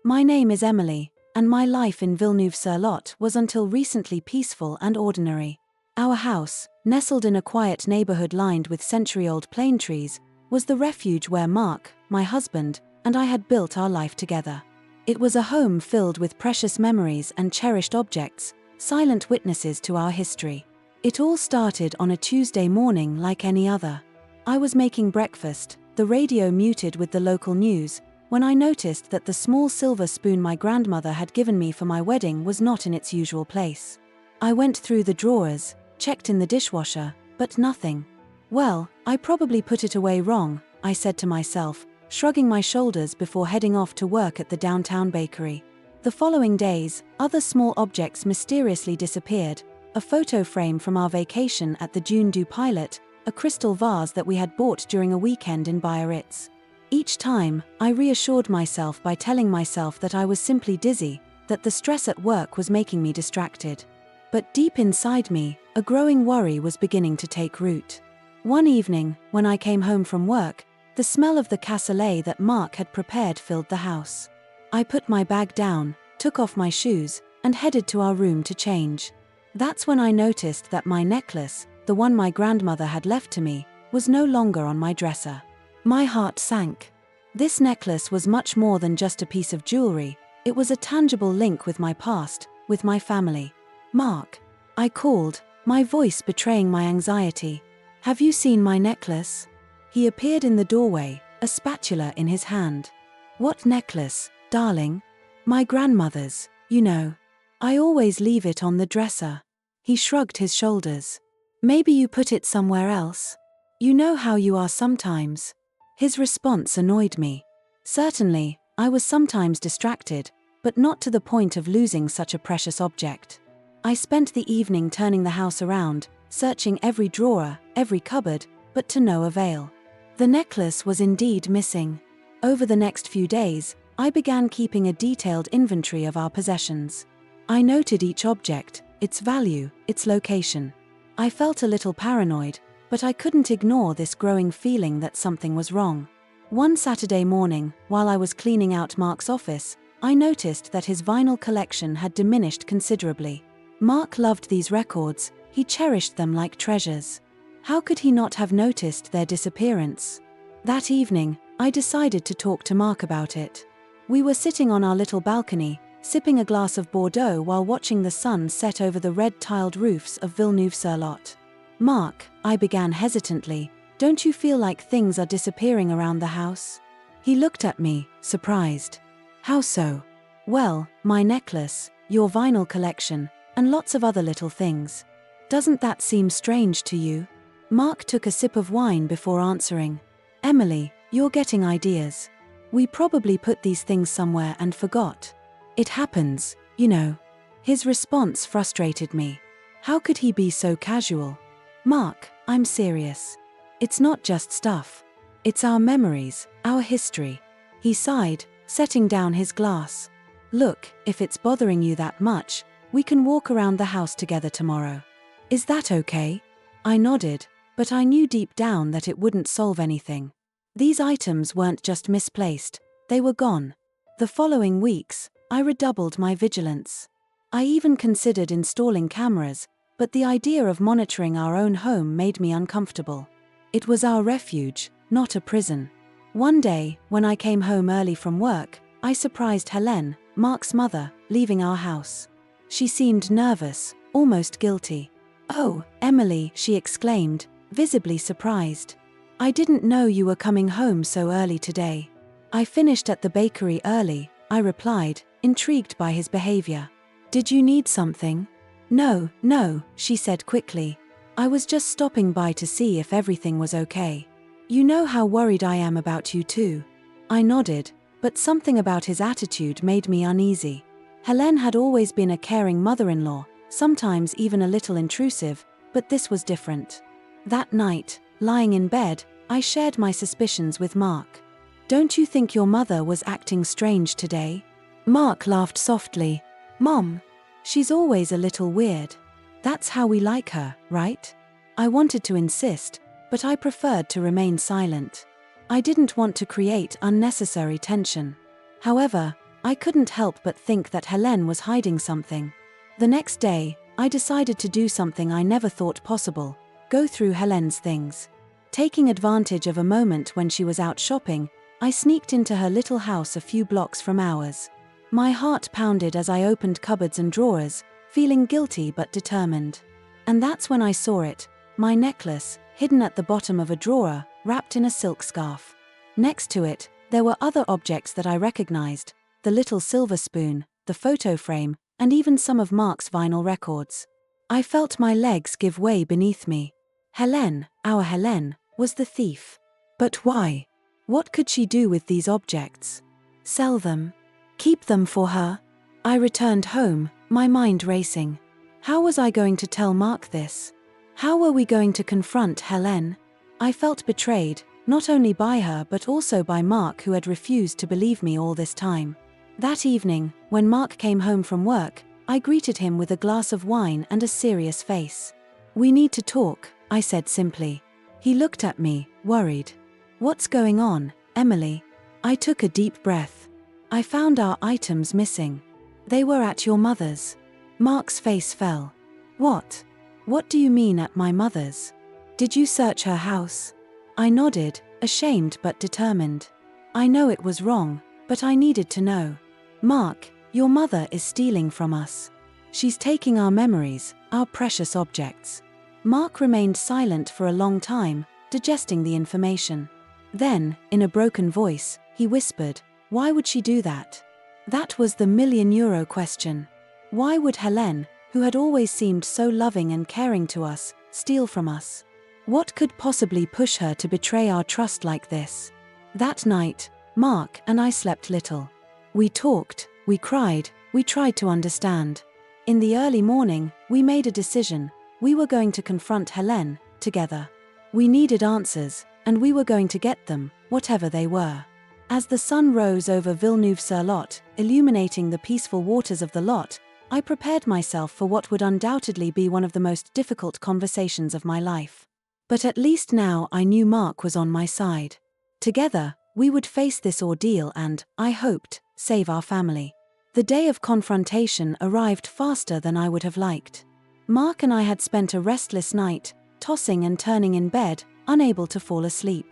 My name is Emily, and my life in Villeneuve-sur-Lot was until recently peaceful and ordinary. Our house, nestled in a quiet neighborhood lined with century-old plane trees, was the refuge where Mark, my husband, and I had built our life together. It was a home filled with precious memories and cherished objects, silent witnesses to our history. It all started on a Tuesday morning like any other. I was making breakfast, the radio muted with the local news, when I noticed that the small silver spoon my grandmother had given me for my wedding was not in its usual place. I went through the drawers, checked in the dishwasher, but nothing. Well, I probably put it away wrong, I said to myself, shrugging my shoulders before heading off to work at the downtown bakery. The following days, other small objects mysteriously disappeared: a photo frame from our vacation at the Dune du Pilot, a crystal vase that we had bought during a weekend in Biarritz. Each time, I reassured myself by telling myself that I was simply dizzy, that the stress at work was making me distracted. But deep inside me, a growing worry was beginning to take root. One evening, when I came home from work, the smell of the cassoulet that Mark had prepared filled the house. I put my bag down, took off my shoes, and headed to our room to change. That's when I noticed that my necklace, the one my grandmother had left to me, was no longer on my dresser. My heart sank. This necklace was much more than just a piece of jewelry. It was a tangible link with my past, with my family. "Mark," I called, my voice betraying my anxiety. "Have you seen my necklace?" He appeared in the doorway, a spatula in his hand. "What necklace, darling?" "My grandmother's, you know. I always leave it on the dresser." He shrugged his shoulders. "Maybe you put it somewhere else. You know how you are sometimes." His response annoyed me. Certainly, I was sometimes distracted, but not to the point of losing such a precious object. I spent the evening turning the house around, searching every drawer, every cupboard, but to no avail. The necklace was indeed missing. Over the next few days, I began keeping a detailed inventory of our possessions. I noted each object, its value, its location. I felt a little paranoid, but I couldn't ignore this growing feeling that something was wrong. One Saturday morning, while I was cleaning out Mark's office, I noticed that his vinyl collection had diminished considerably. Mark loved these records, he cherished them like treasures. How could he not have noticed their disappearance? That evening, I decided to talk to Mark about it. We were sitting on our little balcony, sipping a glass of Bordeaux while watching the sun set over the red-tiled roofs of Villeneuve-sur-Lot. "Mark," I began hesitantly, "don't you feel like things are disappearing around the house?" He looked at me, surprised. "How so?" "Well, my necklace, your vinyl collection, and lots of other little things. Doesn't that seem strange to you?" Mark took a sip of wine before answering. "Emily, you're getting ideas. We probably put these things somewhere and forgot. It happens, you know." His response frustrated me. How could he be so casual? "Mark, I'm serious. It's not just stuff. It's our memories, our history." He sighed, setting down his glass. "Look, if it's bothering you that much, we can walk around the house together tomorrow. Is that okay?" I nodded, but I knew deep down that it wouldn't solve anything. These items weren't just misplaced, they were gone. The following weeks, I redoubled my vigilance. I even considered installing cameras, but the idea of monitoring our own home made me uncomfortable. It was our refuge, not a prison. One day, when I came home early from work, I surprised Helene, Mark's mother, leaving our house. She seemed nervous, almost guilty. "Oh, Emily," she exclaimed, visibly surprised. "I didn't know you were coming home so early today." "I finished at the bakery early," I replied, intrigued by his behavior. "Did you need something?" No, she said quickly. "I was just stopping by to see if everything was okay. You know how worried I am about you too." I nodded, but something about his attitude made me uneasy. Helene had always been a caring mother-in-law, sometimes even a little intrusive, but this was different. That night, lying in bed, I shared my suspicions with Mark. "Don't you think your mother was acting strange today?" Mark laughed softly. "Mom, she's always a little weird. That's how we like her, right?" I wanted to insist, but I preferred to remain silent. I didn't want to create unnecessary tension. However, I couldn't help but think that Helene was hiding something. The next day, I decided to do something I never thought possible: go through Helene's things. Taking advantage of a moment when she was out shopping, I sneaked into her little house a few blocks from ours. My heart pounded as I opened cupboards and drawers, feeling guilty but determined. And that's when I saw it, my necklace, hidden at the bottom of a drawer, wrapped in a silk scarf. Next to it, there were other objects that I recognized: the little silver spoon, the photo frame, and even some of Mark's vinyl records. I felt my legs give way beneath me. Helene, our Helene, was the thief. But why? What could she do with these objects? Sell them? Keep them for her? I returned home, my mind racing. How was I going to tell Mark this? How were we going to confront Helene? I felt betrayed, not only by her but also by Mark, who had refused to believe me all this time. That evening, when Mark came home from work, I greeted him with a glass of wine and a serious face. "We need to talk," I said simply. He looked at me, worried. "What's going on, Emily?" I took a deep breath. "I found our items missing. They were at your mother's." Mark's face fell. "What? What do you mean at my mother's? Did you search her house?" I nodded, ashamed but determined. I know it was wrong, but I needed to know. "Mark, your mother is stealing from us. She's taking our memories, our precious objects." Mark remained silent for a long time, digesting the information. Then, in a broken voice, he whispered, "Why would she do that?" That was the €1,000,000 question. Why would Helene, who had always seemed so loving and caring to us, steal from us? What could possibly push her to betray our trust like this? That night, Mark and I slept little. We talked, we cried, we tried to understand. In the early morning, we made a decision: we were going to confront Helene, together. We needed answers, and we were going to get them, whatever they were. As the sun rose over Villeneuve-sur-Lot, illuminating the peaceful waters of the Lot, I prepared myself for what would undoubtedly be one of the most difficult conversations of my life. But at least now I knew Mark was on my side. Together, we would face this ordeal and, I hoped, save our family. The day of confrontation arrived faster than I would have liked. Mark and I had spent a restless night, tossing and turning in bed, unable to fall asleep.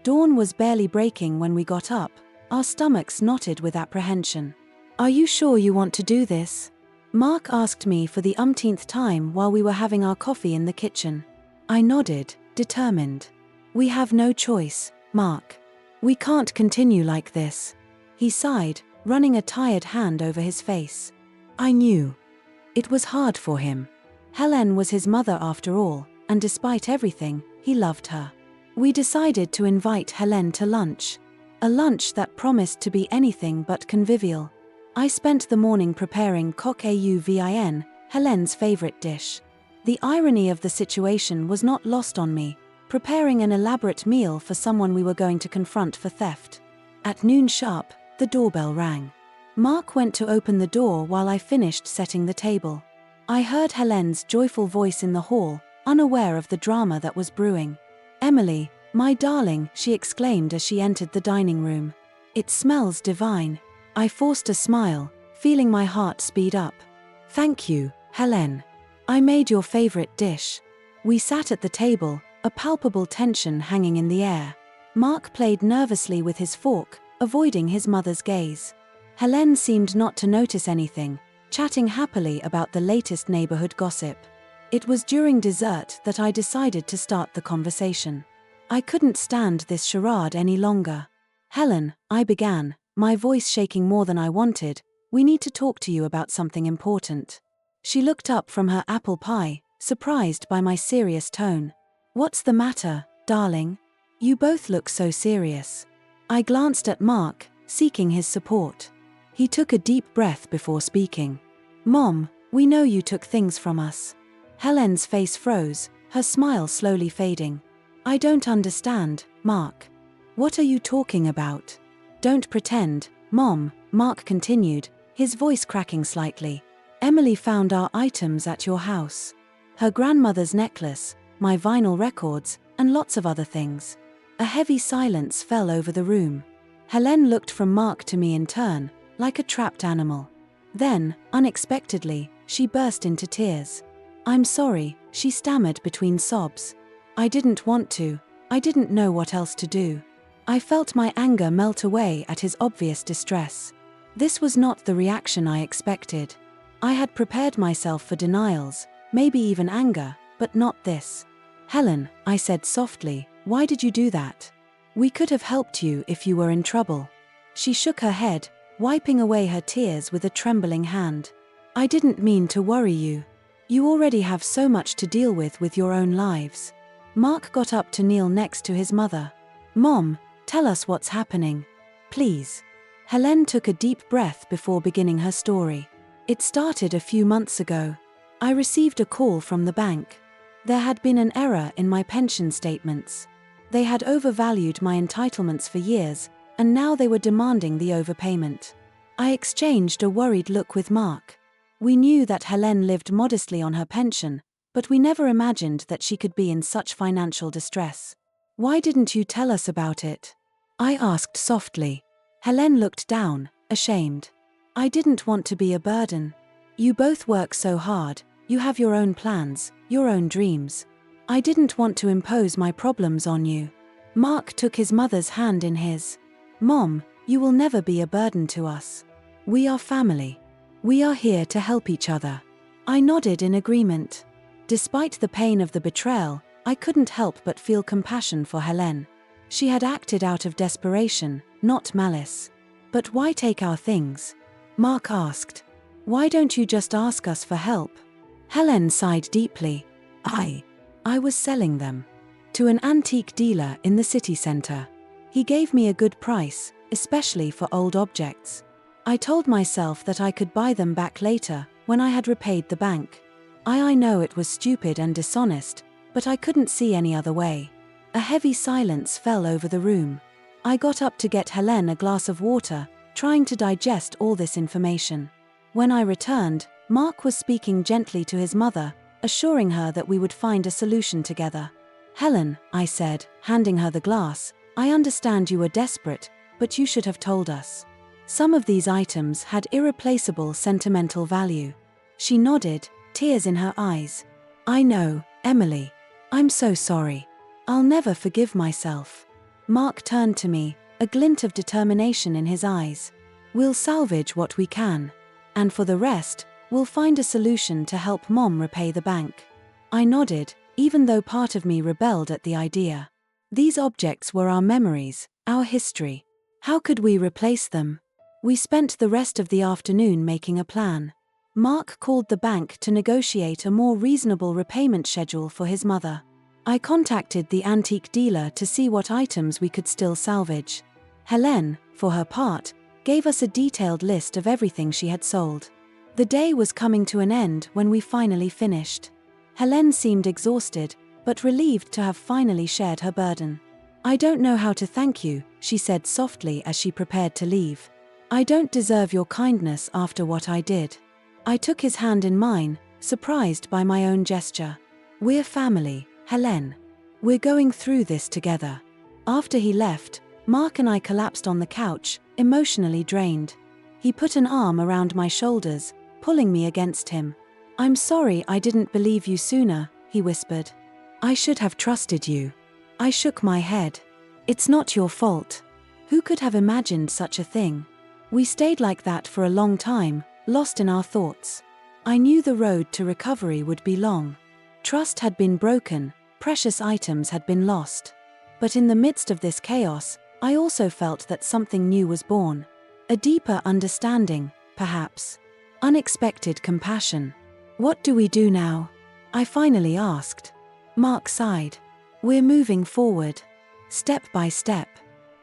Dawn was barely breaking when we got up, our stomachs knotted with apprehension. "Are you sure you want to do this?" Mark asked me for the umpteenth time while we were having our coffee in the kitchen. I nodded, determined. "We have no choice, Mark. We can't continue like this." He sighed, running a tired hand over his face. I knew. It was hard for him. Helene was his mother after all, and despite everything, he loved her. We decided to invite Helene to lunch. A lunch that promised to be anything but convivial. I spent the morning preparing coq au vin, Helene's favorite dish. The irony of the situation was not lost on me, preparing an elaborate meal for someone we were going to confront for theft. At noon sharp, the doorbell rang. Mark went to open the door while I finished setting the table. I heard Helene's joyful voice in the hall, unaware of the drama that was brewing. "Emily, my darling," she exclaimed as she entered the dining room. "It smells divine." I forced a smile, feeling my heart speed up. "Thank you, Helene. I made your favorite dish." We sat at the table, a palpable tension hanging in the air. Mark played nervously with his fork, avoiding his mother's gaze. Helene seemed not to notice anything, chatting happily about the latest neighborhood gossip. It was during dessert that I decided to start the conversation. I couldn't stand this charade any longer. "Helene," I began, my voice shaking more than I wanted, "we need to talk to you about something important." She looked up from her apple pie, surprised by my serious tone. "What's the matter, darling? You both look so serious." I glanced at Mark, seeking his support. He took a deep breath before speaking. "Mom, we know you took things from us." Helene's face froze, her smile slowly fading. "I don't understand, Mark. What are you talking about?" "Don't pretend, Mom," Mark continued, his voice cracking slightly. "Emily found our items at your house. Her grandmother's necklace, my vinyl records, and lots of other things." A heavy silence fell over the room. Helene looked from Mark to me in turn, like a trapped animal. Then, unexpectedly, she burst into tears. "I'm sorry," she stammered between sobs. "I didn't want to. I didn't know what else to do." I felt my anger melt away at his obvious distress. This was not the reaction I expected. I had prepared myself for denials, maybe even anger, but not this. "Helen," I said softly, "why did you do that? We could have helped you if you were in trouble." She shook her head, wiping away her tears with a trembling hand. "I didn't mean to worry you. You already have so much to deal with your own lives." Mark got up to kneel next to his mother. "Mom, tell us what's happening. Please." Helen took a deep breath before beginning her story. "It started a few months ago. I received a call from the bank. There had been an error in my pension statements. They had overvalued my entitlements for years, and now they were demanding the overpayment." I exchanged a worried look with Mark. We knew that Helen lived modestly on her pension, but we never imagined that she could be in such financial distress. "Why didn't you tell us about it?" I asked softly. Helen looked down, ashamed. "I didn't want to be a burden. You both work so hard, you have your own plans, your own dreams. I didn't want to impose my problems on you." Mark took his mother's hand in his. "Mom, you will never be a burden to us. We are family. We are here to help each other." I nodded in agreement. Despite the pain of the betrayal, I couldn't help but feel compassion for Helen. She had acted out of desperation, not malice. "But why take our things?" Mark asked. "Why don't you just ask us for help?" Helen sighed deeply. I was selling them to an antique dealer in the city center. He gave me a good price, especially for old objects. I told myself that I could buy them back later, when I had repaid the bank. I know it was stupid and dishonest, but I couldn't see any other way. A heavy silence fell over the room. I got up to get Helen a glass of water, trying to digest all this information. When I returned, Mark was speaking gently to his mother, assuring her that we would find a solution together. "Helen," I said, handing her the glass, "I understand you were desperate, but you should have told us. Some of these items had irreplaceable sentimental value." She nodded, tears in her eyes. "I know, Emily. I'm so sorry. I'll never forgive myself." Mark turned to me, a glint of determination in his eyes. "We'll salvage what we can. And for the rest, we'll find a solution to help Mom repay the bank." I nodded, even though part of me rebelled at the idea. These objects were our memories, our history. How could we replace them? We spent the rest of the afternoon making a plan. Mark called the bank to negotiate a more reasonable repayment schedule for his mother. I contacted the antique dealer to see what items we could still salvage. Helen, for her part, gave us a detailed list of everything she had sold. The day was coming to an end when we finally finished. Helen seemed exhausted, but relieved to have finally shared her burden. "I don't know how to thank you," she said softly as she prepared to leave. "I don't deserve your kindness after what I did." I took his hand in mine, surprised by my own gesture. "We're family, Helen. We're going through this together." After he left, Mark and I collapsed on the couch, emotionally drained. He put an arm around my shoulders, pulling me against him. "I'm sorry I didn't believe you sooner," he whispered. "I should have trusted you." I shook my head. "It's not your fault. Who could have imagined such a thing?" We stayed like that for a long time, lost in our thoughts. I knew the road to recovery would be long. Trust had been broken, precious items had been lost. But in the midst of this chaos, I also felt that something new was born. A deeper understanding, perhaps. Unexpected compassion. "What do we do now?" I finally asked. Mark sighed. "We're moving forward. Step by step.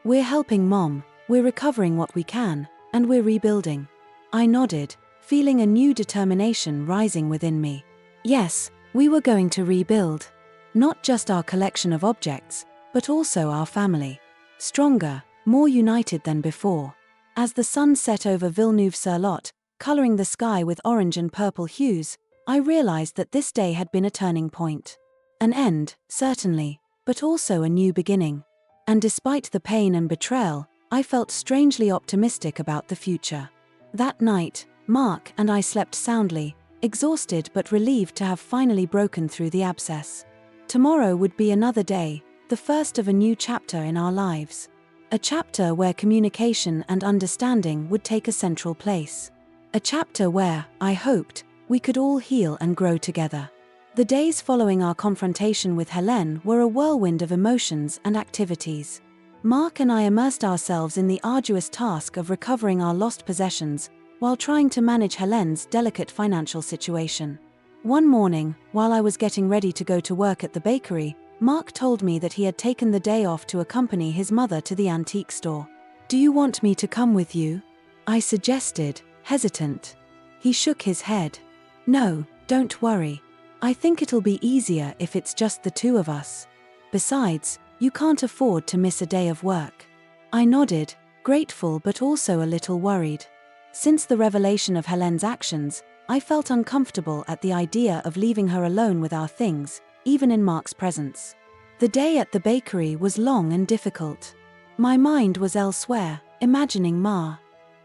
We're helping Mom, we're recovering what we can, and we're rebuilding." I nodded, feeling a new determination rising within me. Yes, we were going to rebuild. Not just our collection of objects, but also our family. Stronger, more united than before. As the sun set over Villeneuve-sur-Lot, coloring the sky with orange and purple hues, I realized that this day had been a turning point. An end, certainly, but also a new beginning. And despite the pain and betrayal, I felt strangely optimistic about the future. That night, Mark and I slept soundly, exhausted but relieved to have finally broken through the abscess. Tomorrow would be another day, the first of a new chapter in our lives. A chapter where communication and understanding would take a central place. A chapter where, I hoped, we could all heal and grow together. The days following our confrontation with Helene were a whirlwind of emotions and activities. Mark and I immersed ourselves in the arduous task of recovering our lost possessions while trying to manage Helene's delicate financial situation. One morning, while I was getting ready to go to work at the bakery, Mark told me that he had taken the day off to accompany his mother to the antique store. "Do you want me to come with you?" I suggested, hesitant. He shook his head. "No, don't worry. I think it'll be easier if it's just the two of us. Besides, you can't afford to miss a day of work." I nodded, grateful but also a little worried. Since the revelation of Helene's actions, I felt uncomfortable at the idea of leaving her alone with our things, even in Mark's presence. The day at the bakery was long and difficult. My mind was elsewhere, imagining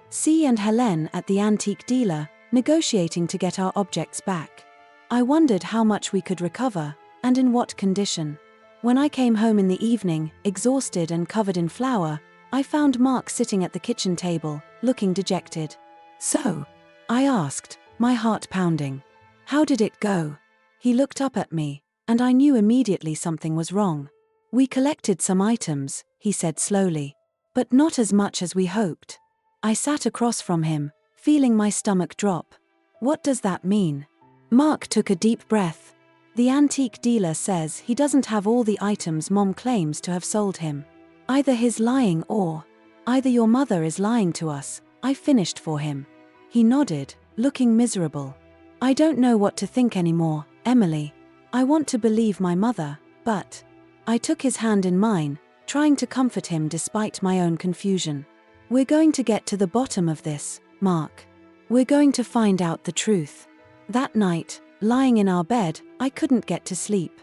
C and Helene at the antique dealer, negotiating to get our objects back. I wondered how much we could recover, and in what condition. When I came home in the evening, exhausted and covered in flour, I found Mark sitting at the kitchen table, looking dejected. "So?" I asked, my heart pounding. "How did it go?" He looked up at me, and I knew immediately something was wrong. "We collected some items," he said slowly, "but not as much as we hoped." I sat across from him, feeling my stomach drop. "What does that mean?" Mark took a deep breath. "The antique dealer says he doesn't have all the items Mom claims to have sold him. Either he's lying or either your mother is lying to us," I finished for him. He nodded, looking miserable. "I don't know what to think anymore, Emily. I want to believe my mother, but..." I took his hand in mine, trying to comfort him despite my own confusion. "We're going to get to the bottom of this, Mark. We're going to find out the truth." That night, lying in our bed, I couldn't get to sleep.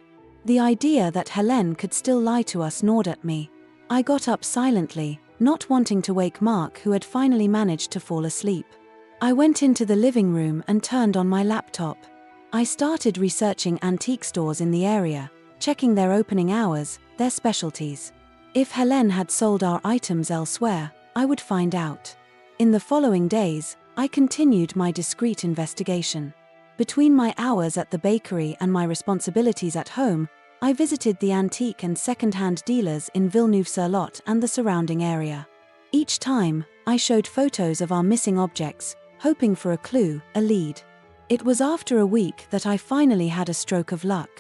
The idea that Helene could still lie to us gnawed at me. I got up silently, not wanting to wake Mark, who had finally managed to fall asleep. I went into the living room and turned on my laptop. I started researching antique stores in the area, checking their opening hours, their specialties. If Helene had sold our items elsewhere, I would find out. In the following days, I continued my discreet investigation. Between my hours at the bakery and my responsibilities at home, I visited the antique and second-hand dealers in Villeneuve-sur-Lot and the surrounding area. Each time, I showed photos of our missing objects, hoping for a clue, a lead. It was after a week that I finally had a stroke of luck.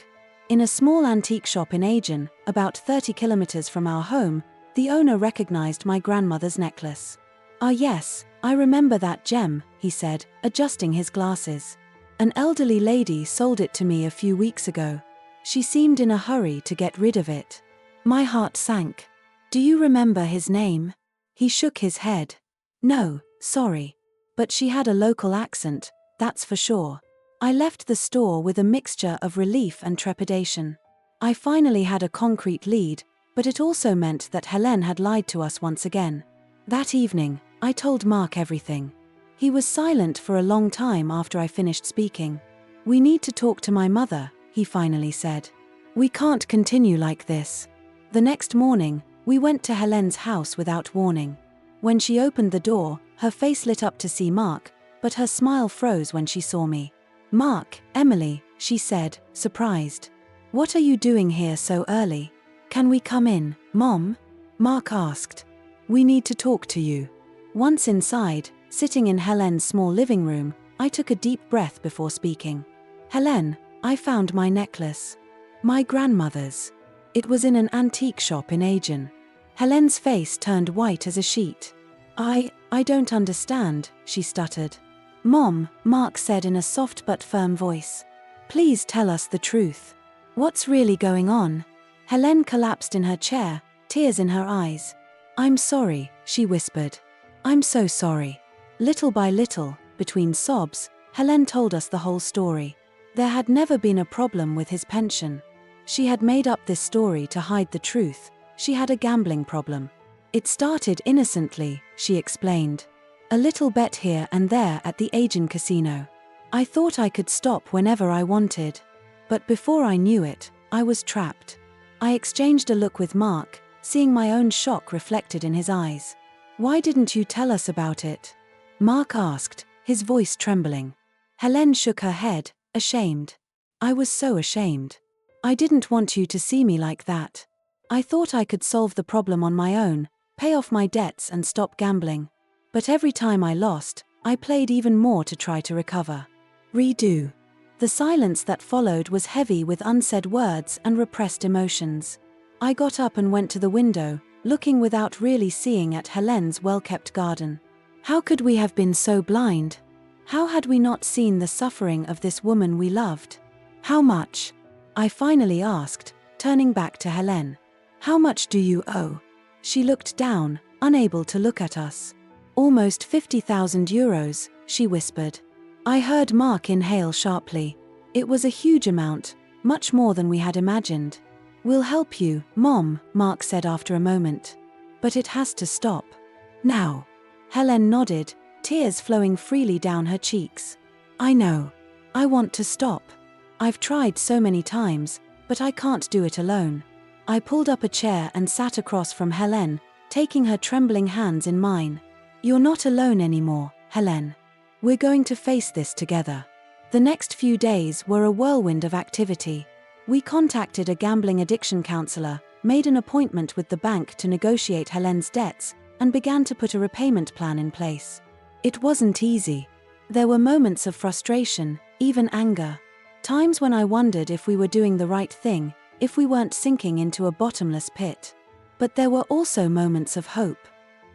In a small antique shop in Agen, about 30 kilometers from our home, the owner recognized my grandmother's necklace. "Ah yes, I remember that gem," he said, adjusting his glasses. "An elderly lady sold it to me a few weeks ago. She seemed in a hurry to get rid of it." My heart sank. "Do you remember his name?" He shook his head. "No, sorry. But she had a local accent, that's for sure." I left the store with a mixture of relief and trepidation. I finally had a concrete lead, but it also meant that Helene had lied to us once again. That evening, I told Mark everything. He was silent for a long time after I finished speaking. "We need to talk to my mother," he finally said. "We can't continue like this." The next morning, we went to Helene's house without warning. When she opened the door, her face lit up to see Mark, but her smile froze when she saw me. "Mark, Emily," she said, surprised. "What are you doing here so early? Can we come in, Mom?" Mark asked. "We need to talk to you." Once inside, sitting in Helene's small living room, I took a deep breath before speaking. "Helene, I found my necklace. My grandmother's. It was in an antique shop in Agen." Helene's face turned white as a sheet. I don't understand," she stuttered. "Mom," Mark said in a soft but firm voice. "Please tell us the truth. What's really going on?" Helene collapsed in her chair, tears in her eyes. "I'm sorry," she whispered. "I'm so sorry." Little by little, between sobs, Helene told us the whole story. There had never been a problem with his pension. She had made up this story to hide the truth. She had a gambling problem. "It started innocently," she explained. A little bet here and there at the Aegean Casino. I thought I could stop whenever I wanted. But before I knew it, I was trapped. I exchanged a look with Mark, seeing my own shock reflected in his eyes. "Why didn't you tell us about it?" Mark asked, his voice trembling. Helene shook her head, ashamed. "I was so ashamed. I didn't want you to see me like that. I thought I could solve the problem on my own, pay off my debts and stop gambling. But every time I lost, I played even more to try to recover." Redo. The silence that followed was heavy with unsaid words and repressed emotions. I got up and went to the window, looking without really seeing at Helene's well-kept garden. How could we have been so blind? How had we not seen the suffering of this woman we loved? "How much?" I finally asked, turning back to Helene. "How much do you owe?" She looked down, unable to look at us. "Almost 50,000 euros, she whispered. I heard Mark inhale sharply. It was a huge amount, much more than we had imagined. "We'll help you, Mom," Mark said after a moment. "But it has to stop. Now." Helene nodded, tears flowing freely down her cheeks. "I know. I want to stop. I've tried so many times, but I can't do it alone." I pulled up a chair and sat across from Helene, taking her trembling hands in mine. "You're not alone anymore, Helene. We're going to face this together." The next few days were a whirlwind of activity. We contacted a gambling addiction counselor, made an appointment with the bank to negotiate Helene's debts, and began to put a repayment plan in place. It wasn't easy. There were moments of frustration, even anger. Times when I wondered if we were doing the right thing, if we weren't sinking into a bottomless pit. But there were also moments of hope.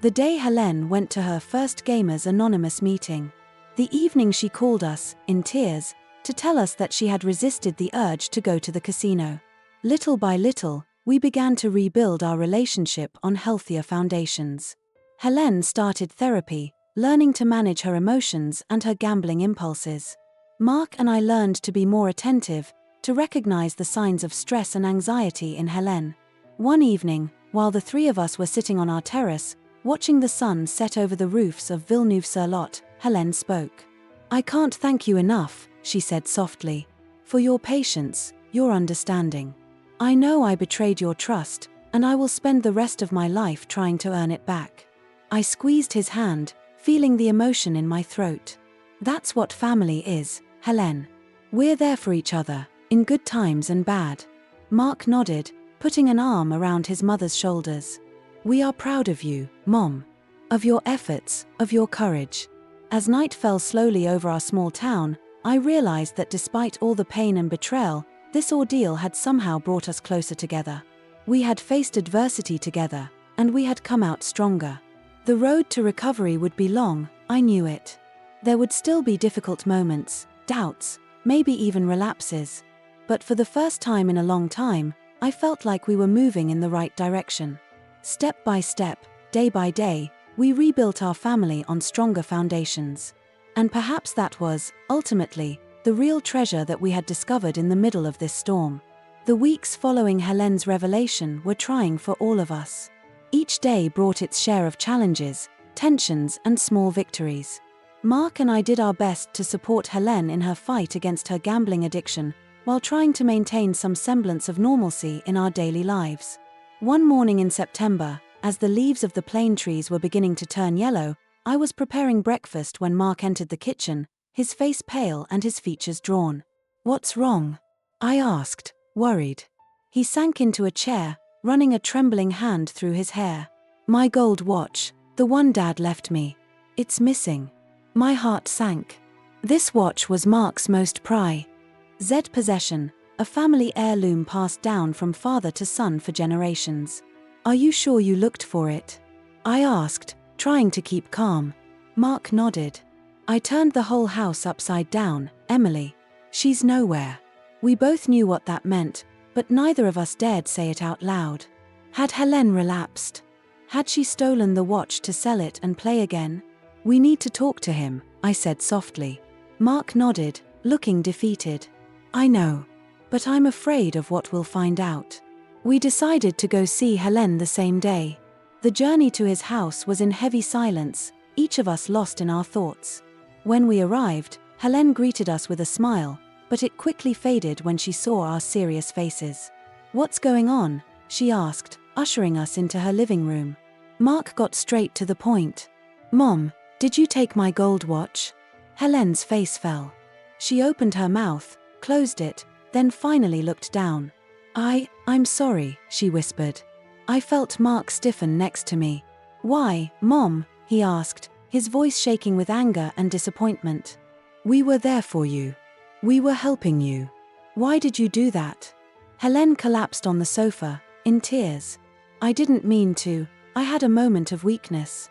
The day Helene went to her first Gamers Anonymous meeting. The evening she called us, in tears, to tell us that she had resisted the urge to go to the casino. Little by little, we began to rebuild our relationship on healthier foundations. Helene started therapy, learning to manage her emotions and her gambling impulses. Mark and I learned to be more attentive, to recognize the signs of stress and anxiety in Helene. One evening, while the three of us were sitting on our terrace, watching the sun set over the roofs of Villeneuve-sur-Lot, Helene spoke. "I can't thank you enough," she said softly, "for your patience, your understanding. I know I betrayed your trust, and I will spend the rest of my life trying to earn it back." I squeezed his hand, feeling the emotion in my throat. "That's what family is, Helene. We're there for each other, in good times and bad." Mark nodded, putting an arm around his mother's shoulders. "We are proud of you, Mom. Of your efforts, of your courage." As night fell slowly over our small town, I realized that despite all the pain and betrayal, this ordeal had somehow brought us closer together. We had faced adversity together, and we had come out stronger. The road to recovery would be long, I knew it. There would still be difficult moments, doubts, maybe even relapses. But for the first time in a long time, I felt like we were moving in the right direction. Step by step, day by day, we rebuilt our family on stronger foundations. And perhaps that was, ultimately, the real treasure that we had discovered in the middle of this storm. The weeks following Helene's revelation were trying for all of us. Each day brought its share of challenges, tensions, and small victories. Mark and I did our best to support Helene in her fight against her gambling addiction, while trying to maintain some semblance of normalcy in our daily lives. One morning in September, as the leaves of the plane trees were beginning to turn yellow, I was preparing breakfast when Mark entered the kitchen, his face pale and his features drawn. "What's wrong?" I asked, worried. He sank into a chair, running a trembling hand through his hair. "My gold watch, the one Dad left me. It's missing." My heart sank. This watch was Mark's most prized possession, a family heirloom passed down from father to son for generations. "Are you sure you looked for it?" I asked, trying to keep calm. Mark nodded. "I turned the whole house upside down, Emily. She's nowhere." We both knew what that meant, but neither of us dared say it out loud. Had Helene relapsed? Had she stolen the watch to sell it and play again? "We need to talk to him," I said softly. Mark nodded, looking defeated. "I know. But I'm afraid of what we'll find out." We decided to go see Helene the same day. The journey to his house was in heavy silence, each of us lost in our thoughts. When we arrived, Helene greeted us with a smile, but it quickly faded when she saw our serious faces. "What's going on?" she asked, ushering us into her living room. Mark got straight to the point. "Mom, did you take my gold watch?" Helene's face fell. She opened her mouth, closed it, then finally looked down. I'm sorry," she whispered. I felt Mark stiffen next to me. "Why, Mom?" he asked, his voice shaking with anger and disappointment. "We were there for you. We were helping you. Why did you do that?" Helene collapsed on the sofa, in tears. "I didn't mean to. I had a moment of weakness.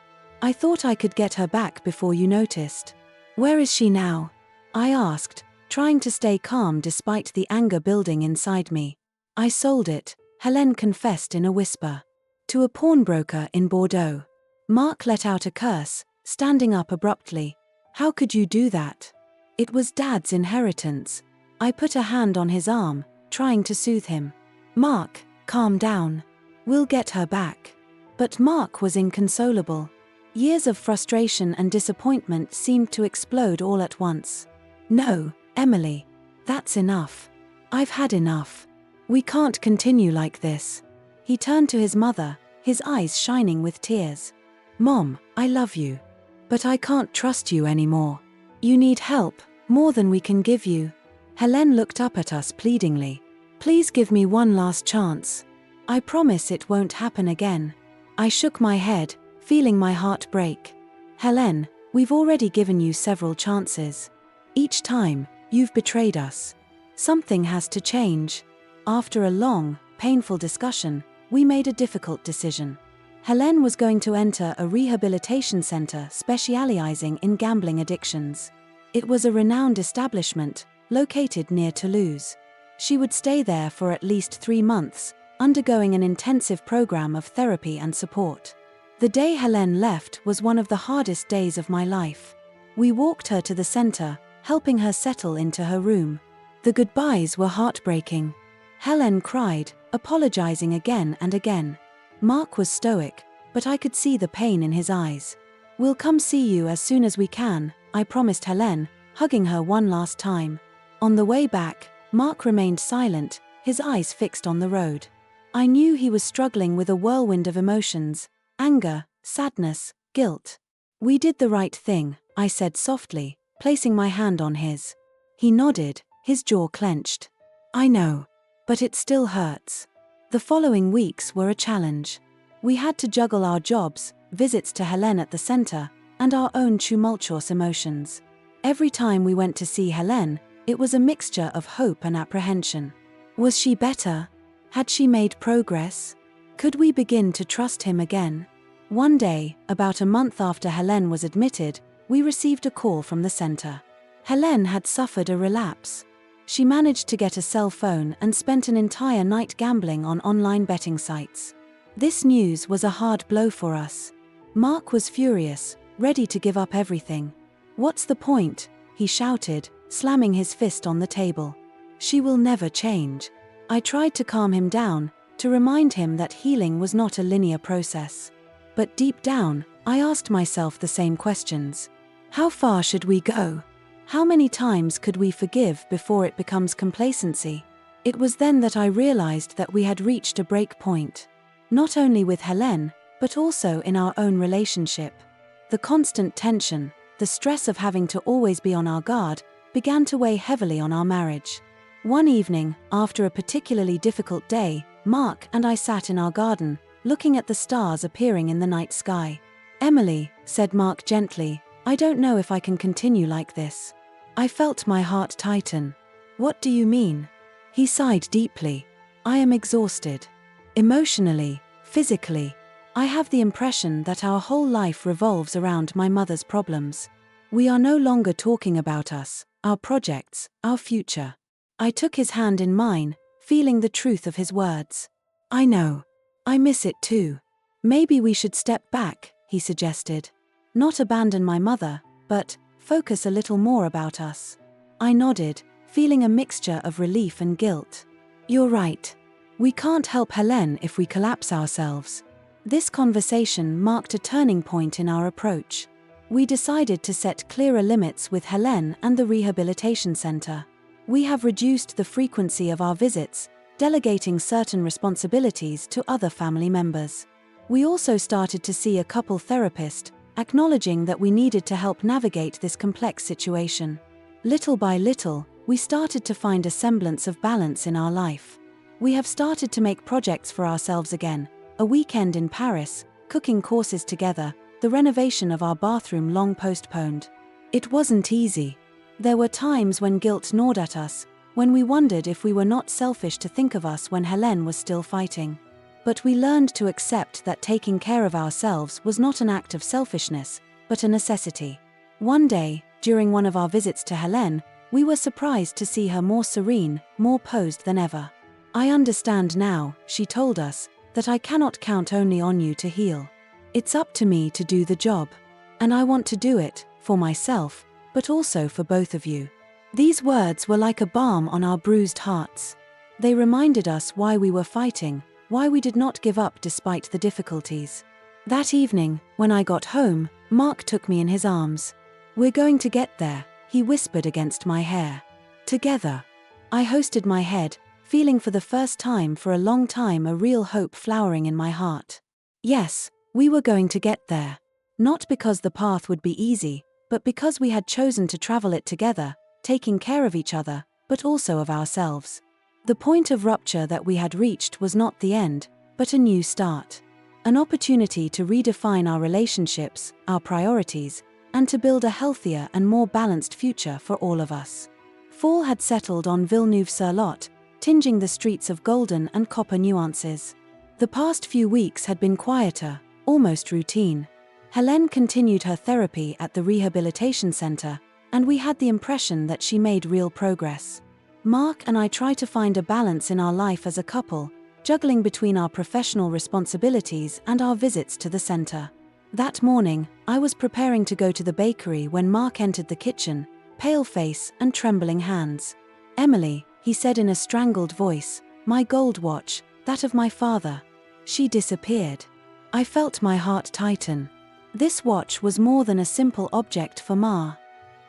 I thought I could get her back before you noticed." "Where is she now?" I asked, trying to stay calm despite the anger building inside me. "I sold it," Helene confessed in a whisper. "To a pawnbroker in Bordeaux." Mark let out a curse, standing up abruptly. "How could you do that?" "It was Dad's inheritance." I put a hand on his arm, trying to soothe him. "Mark, calm down. We'll get her back." But Mark was inconsolable. Years of frustration and disappointment seemed to explode all at once. "No, Emily. That's enough. I've had enough. We can't continue like this." He turned to his mother, his eyes shining with tears. "Mom, I love you. But I can't trust you anymore. You need help, more than we can give you." Helene looked up at us pleadingly. "Please give me one last chance. I promise it won't happen again." I shook my head, feeling my heart break. "Helene, we've already given you several chances. Each time, you've betrayed us. Something has to change." After a long, painful discussion, we made a difficult decision. Helene was going to enter a rehabilitation center specializing in gambling addictions. It was a renowned establishment, located near Toulouse. She would stay there for at least 3 months, undergoing an intensive program of therapy and support. The day Helene left was one of the hardest days of my life. We walked her to the center, helping her settle into her room. The goodbyes were heartbreaking. Helene cried, apologizing again and again. Mark was stoic, but I could see the pain in his eyes. "We'll come see you as soon as we can," I promised Helene, hugging her one last time. On the way back, Mark remained silent, his eyes fixed on the road. I knew he was struggling with a whirlwind of emotions: anger, sadness, guilt. "We did the right thing," I said softly, placing my hand on his. He nodded, his jaw clenched. "I know. But it still hurts." The following weeks were a challenge. We had to juggle our jobs, visits to Helene at the center, and our own tumultuous emotions. Every time we went to see Helene, it was a mixture of hope and apprehension. Was she better? Had she made progress? Could we begin to trust him again? One day, about a month after Helene was admitted, we received a call from the center. Helene had suffered a relapse. She managed to get a cell phone and spent an entire night gambling on online betting sites. This news was a hard blow for us. Mark was furious, ready to give up everything. "What's the point?" he shouted, slamming his fist on the table. "She will never change." I tried to calm him down, to remind him that healing was not a linear process. But deep down, I asked myself the same questions. How far should we go? How many times could we forgive before it becomes complacency? It was then that I realized that we had reached a break point. Not only with Helene, but also in our own relationship. The constant tension, the stress of having to always be on our guard, began to weigh heavily on our marriage. One evening, after a particularly difficult day, Mark and I sat in our garden, looking at the stars appearing in the night sky. "Emily," said Mark gently, "I don't know if I can continue like this." I felt my heart tighten. "What do you mean?" He sighed deeply. "I am exhausted. Emotionally, physically. I have the impression that our whole life revolves around my mother's problems. We are no longer talking about us, our projects, our future." I took his hand in mine, feeling the truth of his words. "I know. I miss it too. Maybe we should step back," he suggested. "Not abandon my mother, but focus a little more about us." I nodded, feeling a mixture of relief and guilt. "You're right. We can't help Helene if we collapse ourselves." This conversation marked a turning point in our approach. We decided to set clearer limits with Helene and the rehabilitation center. We have reduced the frequency of our visits, delegating certain responsibilities to other family members. We also started to see a couple therapist, acknowledging that we needed to help navigate this complex situation. Little by little, we started to find a semblance of balance in our life. We have started to make projects for ourselves again, a weekend in Paris, cooking courses together, the renovation of our bathroom long postponed. It wasn't easy. There were times when guilt gnawed at us, when we wondered if we were not selfish to think of us when Helene was still fighting. But we learned to accept that taking care of ourselves was not an act of selfishness, but a necessity. One day, during one of our visits to Helene, we were surprised to see her more serene, more posed than ever. "I understand now," she told us, "that I cannot count only on you to heal. It's up to me to do the job. And I want to do it, for myself, but also for both of you." These words were like a balm on our bruised hearts. They reminded us why we were fighting, why we did not give up despite the difficulties. That evening, when I got home, Mark took me in his arms. "We're going to get there," he whispered against my hair. "Together." I hosted my head, feeling for the first time for a long time a real hope flowering in my heart. Yes, we were going to get there. Not because the path would be easy, but because we had chosen to travel it together, taking care of each other, but also of ourselves. The point of rupture that we had reached was not the end, but a new start. An opportunity to redefine our relationships, our priorities, and to build a healthier and more balanced future for all of us. Fall had settled on Villeneuve-sur-Lot, tinging the streets of golden and copper nuances. The past few weeks had been quieter, almost routine. Helene continued her therapy at the rehabilitation center, and we had the impression that she made real progress. Mark and I try to find a balance in our life as a couple, juggling between our professional responsibilities and our visits to the center. That morning, I was preparing to go to the bakery when Mark entered the kitchen, pale face and trembling hands. "Emily," he said in a strangled voice, "my gold watch, that of my father. She disappeared." I felt my heart tighten. This watch was more than a simple object for Ma.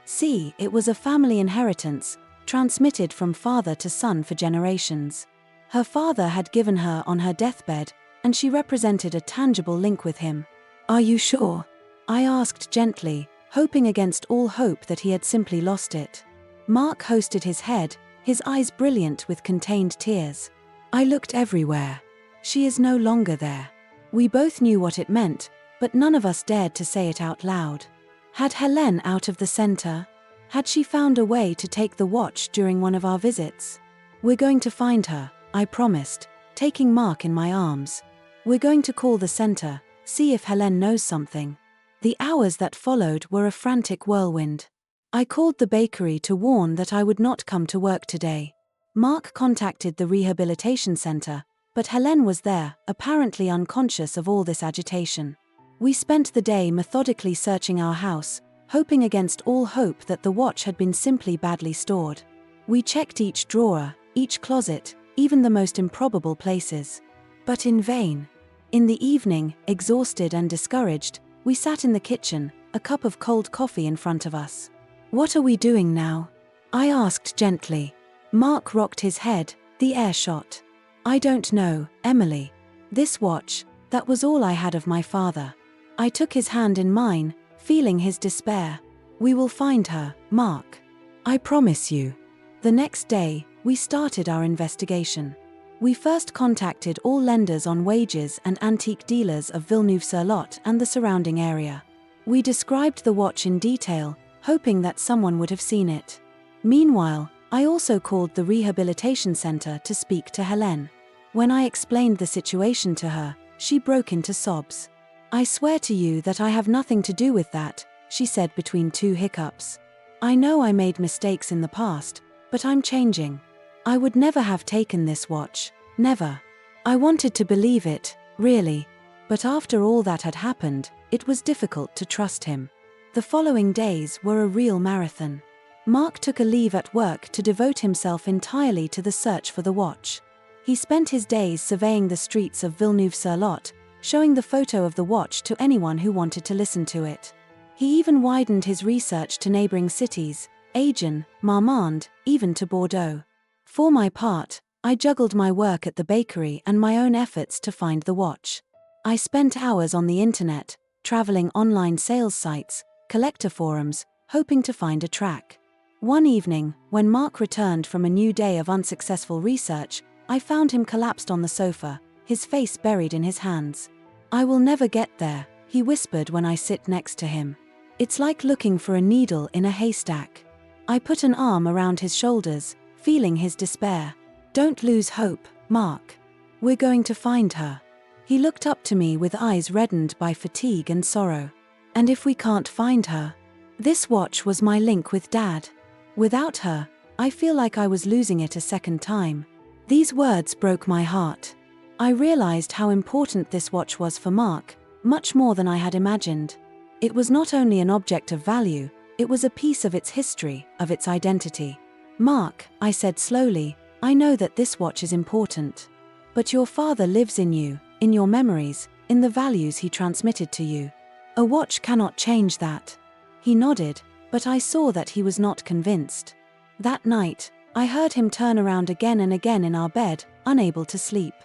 See, it was a family inheritance, transmitted from father to son for generations. Her father had given her on her deathbed, and she represented a tangible link with him. "Are you sure?" I asked gently, hoping against all hope that he had simply lost it. Mark hosted his head, his eyes brilliant with contained tears. "I looked everywhere. She is no longer there." We both knew what it meant, but none of us dared to say it out loud. Had Helene out of the center? Had she found a way to take the watch during one of our visits? "We're going to find her," I promised, taking Mark in my arms. "We're going to call the center, see if Helene knows something." The hours that followed were a frantic whirlwind. I called the bakery to warn that I would not come to work today. Mark contacted the rehabilitation center, but Helene was there, apparently unconscious of all this agitation. We spent the day methodically searching our house, hoping against all hope that the watch had been simply badly stored. We checked each drawer, each closet, even the most improbable places. But in vain. In the evening, exhausted and discouraged, we sat in the kitchen, a cup of cold coffee in front of us. "What are we doing now?" I asked gently. Mark rocked his head, the air shot. "I don't know, Emily. This watch, that was all I had of my father." I took his hand in mine, feeling his despair. "We will find her, Mark. I promise you." The next day, we started our investigation. We first contacted all lenders on wages and antique dealers of Villeneuve-sur-Lot and the surrounding area. We described the watch in detail, hoping that someone would have seen it. Meanwhile, I also called the rehabilitation center to speak to Helene. When I explained the situation to her, she broke into sobs. "I swear to you that I have nothing to do with that," she said between two hiccups. "I know I made mistakes in the past, but I'm changing. I would never have taken this watch, never." I wanted to believe it, really. But after all that had happened, it was difficult to trust him. The following days were a real marathon. Mark took a leave at work to devote himself entirely to the search for the watch. He spent his days surveying the streets of Villeneuve-sur-Lot, showing the photo of the watch to anyone who wanted to listen to it. He even widened his research to neighboring cities, Agen, Marmande, even to Bordeaux. For my part, I juggled my work at the bakery and my own efforts to find the watch. I spent hours on the internet, traveling online sales sites, collector forums, hoping to find a track. One evening, when Mark returned from a new day of unsuccessful research, I found him collapsed on the sofa, his face buried in his hands. "I will never get there," he whispered when I sit next to him. "It's like looking for a needle in a haystack." I put an arm around his shoulders, feeling his despair. "Don't lose hope, Mark. We're going to find her." He looked up to me with eyes reddened by fatigue and sorrow. "And if we can't find her?" This watch was my link with Dad. Without her, I feel like I was losing it a second time. These words broke my heart. I realized how important this watch was for Mark, much more than I had imagined. It was not only an object of value, it was a piece of its history, of its identity. "Mark," I said slowly, "I know that this watch is important. But your father lives in you, in your memories, in the values he transmitted to you. A watch cannot change that." He nodded, but I saw that he was not convinced. That night, I heard him turn around again and again in our bed, unable to sleep.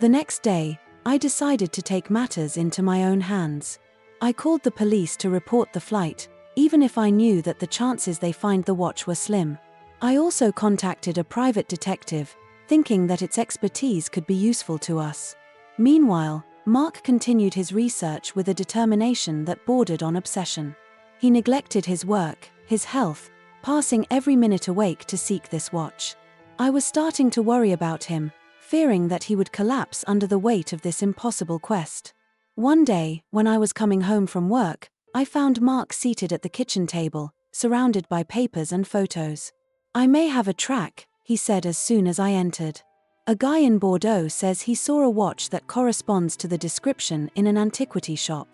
The next day, I decided to take matters into my own hands. I called the police to report the flight, even if I knew that the chances they find the watch were slim. I also contacted a private detective, thinking that its expertise could be useful to us. Meanwhile, Mark continued his research with a determination that bordered on obsession. He neglected his work, his health, passing every minute awake to seek this watch. I was starting to worry about him, fearing that he would collapse under the weight of this impossible quest. One day, when I was coming home from work, I found Mark seated at the kitchen table, surrounded by papers and photos. "I may have a track," he said as soon as I entered. "A guy in Bordeaux says he saw a watch that corresponds to the description in an antiquity shop."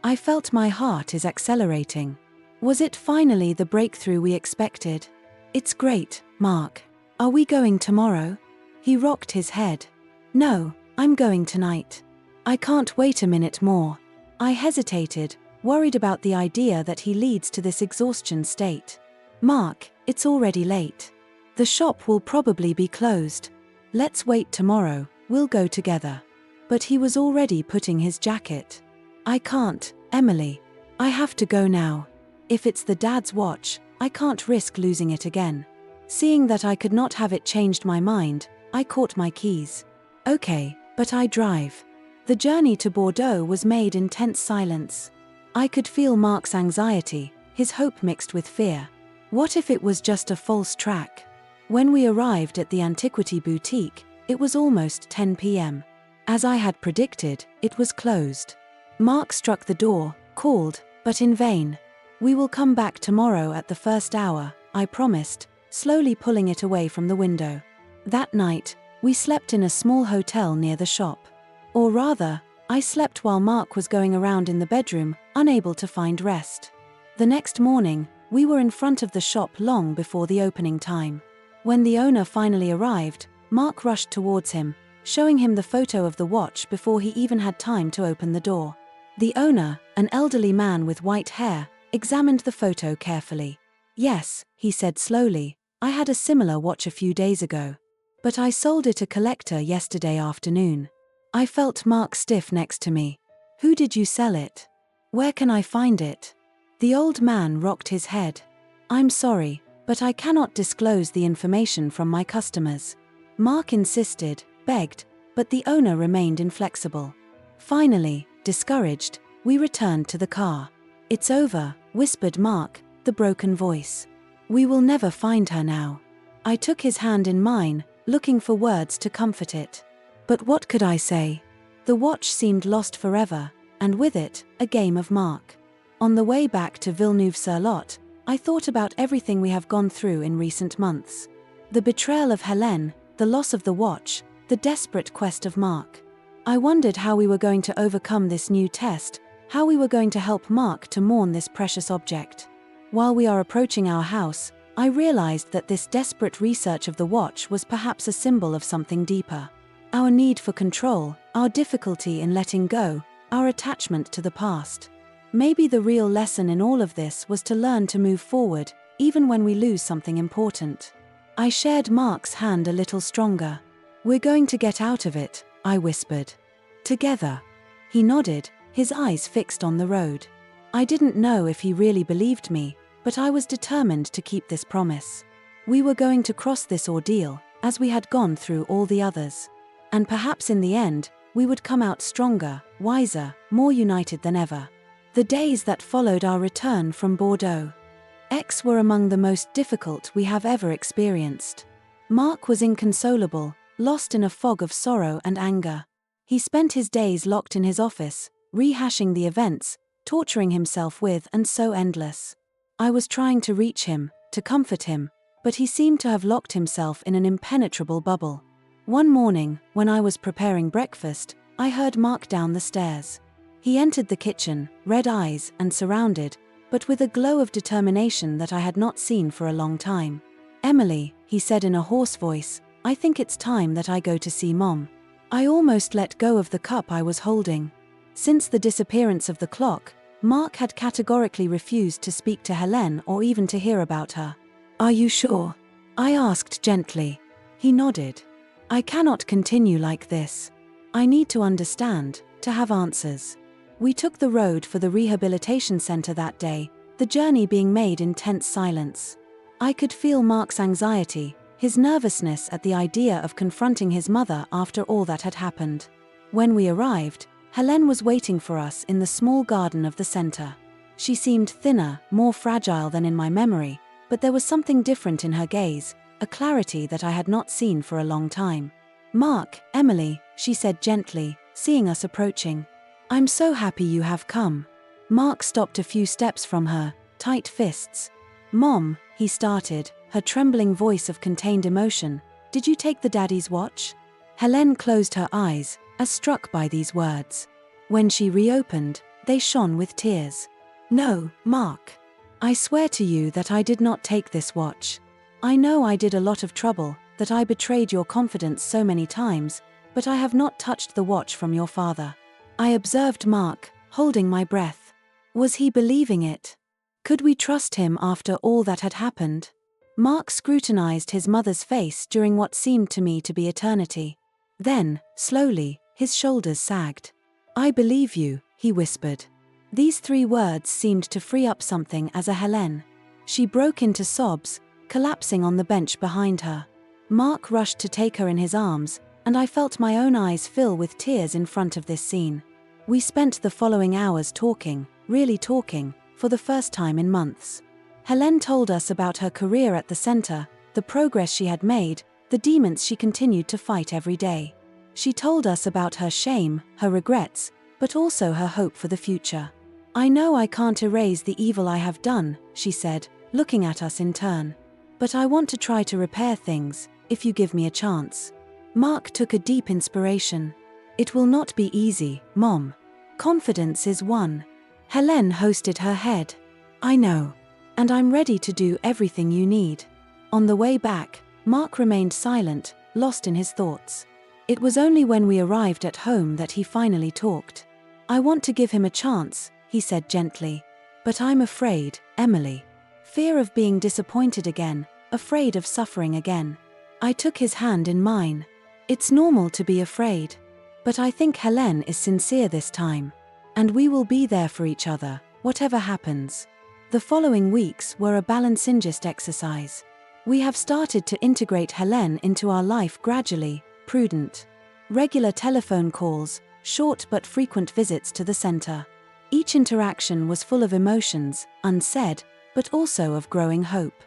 I felt my heart is accelerating. Was it finally the breakthrough we expected? "It's great, Mark. Are we going tomorrow?" He rocked his head. "No, I'm going tonight. I can't wait a minute more." I hesitated, worried about the idea that he leads to this exhaustion state. "Mark, it's already late. The shop will probably be closed. Let's wait tomorrow, we'll go together." But he was already putting his jacket. "I can't, Emily. I have to go now. If it's the Dad's watch, I can't risk losing it again." Seeing that I could not have it changed my mind, I caught my keys. "Okay, but I drive." The journey to Bordeaux was made in tense silence. I could feel Mark's anxiety, his hope mixed with fear. What if it was just a false track? When we arrived at the antiquity boutique, it was almost 10 p.m. As I had predicted, it was closed. Mark struck the door, called, but in vain. "We will come back tomorrow at the first hour," I promised, slowly pulling it away from the window. That night, we slept in a small hotel near the shop. Or rather, I slept while Mark was going around in the bedroom, unable to find rest. The next morning, we were in front of the shop long before the opening time. When the owner finally arrived, Mark rushed towards him, showing him the photo of the watch before he even had time to open the door. The owner, an elderly man with white hair, examined the photo carefully. "Yes," he said slowly, "I had a similar watch a few days ago. But I sold it a collector yesterday afternoon." I felt Mark stiff next to me. "Who did you sell it? Where can I find it?" The old man rocked his head. "I'm sorry, but I cannot disclose the information from my customers." Mark insisted, begged, but the owner remained inflexible. Finally, discouraged, we returned to the car. "It's over," whispered Mark, the broken voice. "We will never find her now." I took his hand in mine, looking for words to comfort it. But what could I say? The watch seemed lost forever, and with it, a game of Mark. On the way back to Villeneuve-sur-Lot, I thought about everything we have gone through in recent months. The betrayal of Helene, the loss of the watch, the desperate quest of Mark. I wondered how we were going to overcome this new test, how we were going to help Mark to mourn this precious object. While we are approaching our house, I realized that this desperate research of the watch was perhaps a symbol of something deeper. Our need for control, our difficulty in letting go, our attachment to the past. Maybe the real lesson in all of this was to learn to move forward, even when we lose something important. I shared Mark's hand a little stronger. "We're going to get out of it," I whispered. "Together." He nodded, his eyes fixed on the road. I didn't know if he really believed me, but I was determined to keep this promise. We were going to cross this ordeal, as we had gone through all the others. And perhaps in the end, we would come out stronger, wiser, more united than ever. The days that followed our return from Bordeaux were among the most difficult we have ever experienced. Mark was inconsolable, lost in a fog of sorrow and anger. He spent his days locked in his office, rehashing the events, torturing himself with and so endless. I was trying to reach him, to comfort him, but he seemed to have locked himself in an impenetrable bubble. One morning, when I was preparing breakfast, I heard Mark down the stairs. He entered the kitchen, red eyes and surrounded, but with a glow of determination that I had not seen for a long time. "Emily," he said in a hoarse voice, "I think it's time that I go to see Mom." I almost let go of the cup I was holding. Since the disappearance of the clock, Mark had categorically refused to speak to Helene or even to hear about her. "Are you sure?" I asked gently. He nodded. "I cannot continue like this. I need to understand, to have answers." We took the road for the rehabilitation center that day, the journey being made in tense silence. I could feel Mark's anxiety, his nervousness at the idea of confronting his mother after all that had happened. When we arrived, Helene was waiting for us in the small garden of the center. She seemed thinner, more fragile than in my memory, but there was something different in her gaze, a clarity that I had not seen for a long time. "Mark, Emily," she said gently, seeing us approaching. "I'm so happy you have come." Mark stopped a few steps from her, tight fists. "Mom," he started, her trembling voice of contained emotion, "did you take the daddy's watch?" Helene closed her eyes, as struck by these words. When she reopened, they shone with tears. "No, Mark. I swear to you that I did not take this watch. I know I did a lot of trouble, that I betrayed your confidence so many times, but I have not touched the watch from your father." I observed Mark, holding my breath. Was he believing it? Could we trust him after all that had happened? Mark scrutinized his mother's face during what seemed to me to be eternity. Then, slowly, his shoulders sagged. "I believe you," he whispered. These 3 words seemed to free up something as a Helene. She broke into sobs, collapsing on the bench behind her. Mark rushed to take her in his arms, and I felt my own eyes fill with tears in front of this scene. We spent the following hours talking, really talking, for the first time in months. Helene told us about her career at the center, the progress she had made, the demons she continued to fight every day. She told us about her shame, her regrets, but also her hope for the future. "I know I can't erase the evil I have done," she said, looking at us in turn. "But I want to try to repair things, if you give me a chance." Mark took a deep inspiration. "It will not be easy, Mom. Confidence is one." Helene hosted her head. "I know. And I'm ready to do everything you need." On the way back, Mark remained silent, lost in his thoughts. It was only when we arrived at home that he finally talked. "I want to give him a chance," he said gently. "But I'm afraid, Emily. Fear of being disappointed again, afraid of suffering again." I took his hand in mine. "It's normal to be afraid. But I think Helene is sincere this time. And we will be there for each other, whatever happens." The following weeks were a balancingist exercise. We have started to integrate Helene into our life gradually, prudent. Regular telephone calls, short but frequent visits to the center. Each interaction was full of emotions, unsaid, but also of growing hope.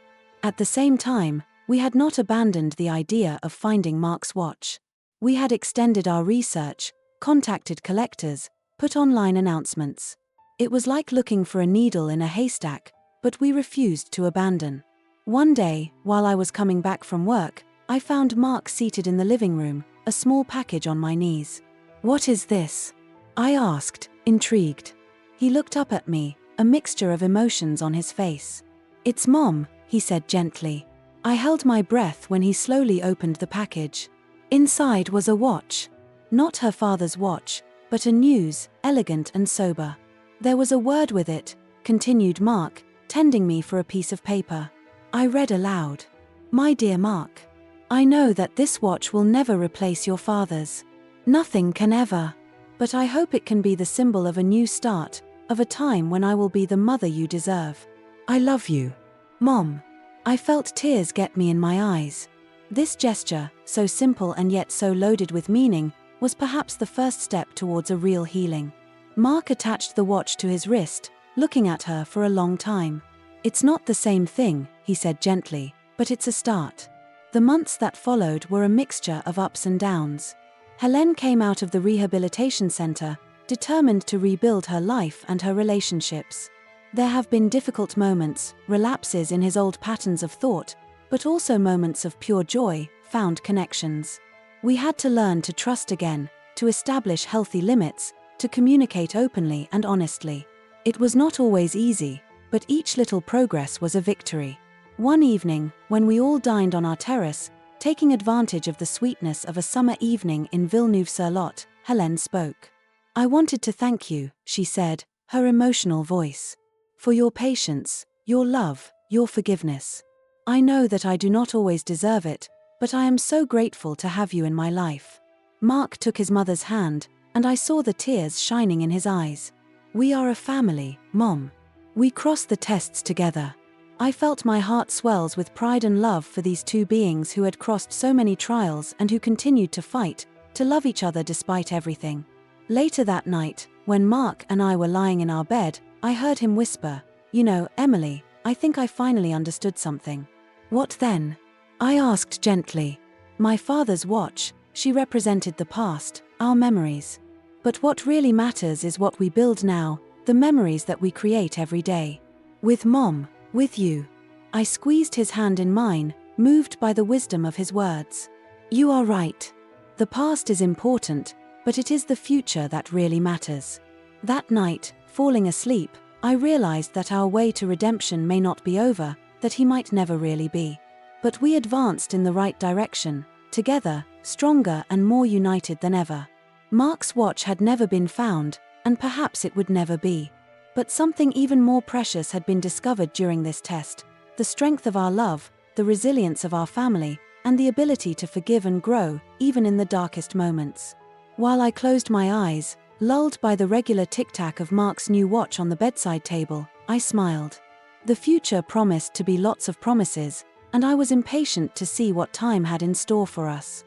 At the same time, we had not abandoned the idea of finding Mark's watch. We had extended our research, contacted collectors, put online announcements. It was like looking for a needle in a haystack, but we refused to abandon. One day, while I was coming back from work, I found Mark seated in the living room, a small package on my knees. "What is this?" I asked, intrigued. He looked up at me, a mixture of emotions on his face. "It's Mom," he said gently. I held my breath when he slowly opened the package. Inside was a watch. Not her father's watch, but a news, elegant and sober. There was a word with it, continued Mark, tending me for a piece of paper. I read aloud. My dear Mark, I know that this watch will never replace your father's. Nothing can ever. But I hope it can be the symbol of a new start, of a time when I will be the mother you deserve. I love you, Mom. I felt tears get me in my eyes. This gesture, so simple and yet so loaded with meaning, was perhaps the first step towards a real healing. Mark attached the watch to his wrist, looking at her for a long time. It's not the same thing, he said gently, but it's a start. The months that followed were a mixture of ups and downs. Helene came out of the rehabilitation center, determined to rebuild her life and her relationships. There have been difficult moments, relapses in his old patterns of thought, but also moments of pure joy, found connections. We had to learn to trust again, to establish healthy limits, to communicate openly and honestly. It was not always easy, but each little progress was a victory. One evening, when we all dined on our terrace, taking advantage of the sweetness of a summer evening in Villeneuve-sur-Lot, Helene spoke. I wanted to thank you, she said, her emotional voice, for your patience, your love, your forgiveness. I know that I do not always deserve it, but I am so grateful to have you in my life. Mark took his mother's hand, and I saw the tears shining in his eyes. We are a family, Mom. We cross the tests together. I felt my heart swells with pride and love for these two beings who had crossed so many trials and who continued to fight, to love each other despite everything. Later that night, when Mark and I were lying in our bed, I heard him whisper, "You know, Emily, I think I finally understood something." What then? I asked gently. My father's watch, she represented the past, our memories. But what really matters is what we build now, the memories that we create every day. With Mom, with you. I squeezed his hand in mine, moved by the wisdom of his words. You are right. The past is important, but it is the future that really matters. That night, falling asleep, I realized that our way to redemption may not be over, that he might never really be. But we advanced in the right direction, together, stronger and more united than ever. Mark's watch had never been found, and perhaps it would never be. But something even more precious had been discovered during this test: the strength of our love, the resilience of our family, and the ability to forgive and grow, even in the darkest moments. While I closed my eyes, lulled by the regular tic-tac of Mark's new watch on the bedside table, I smiled. The future promised to be lots of promises, and I was impatient to see what time had in store for us.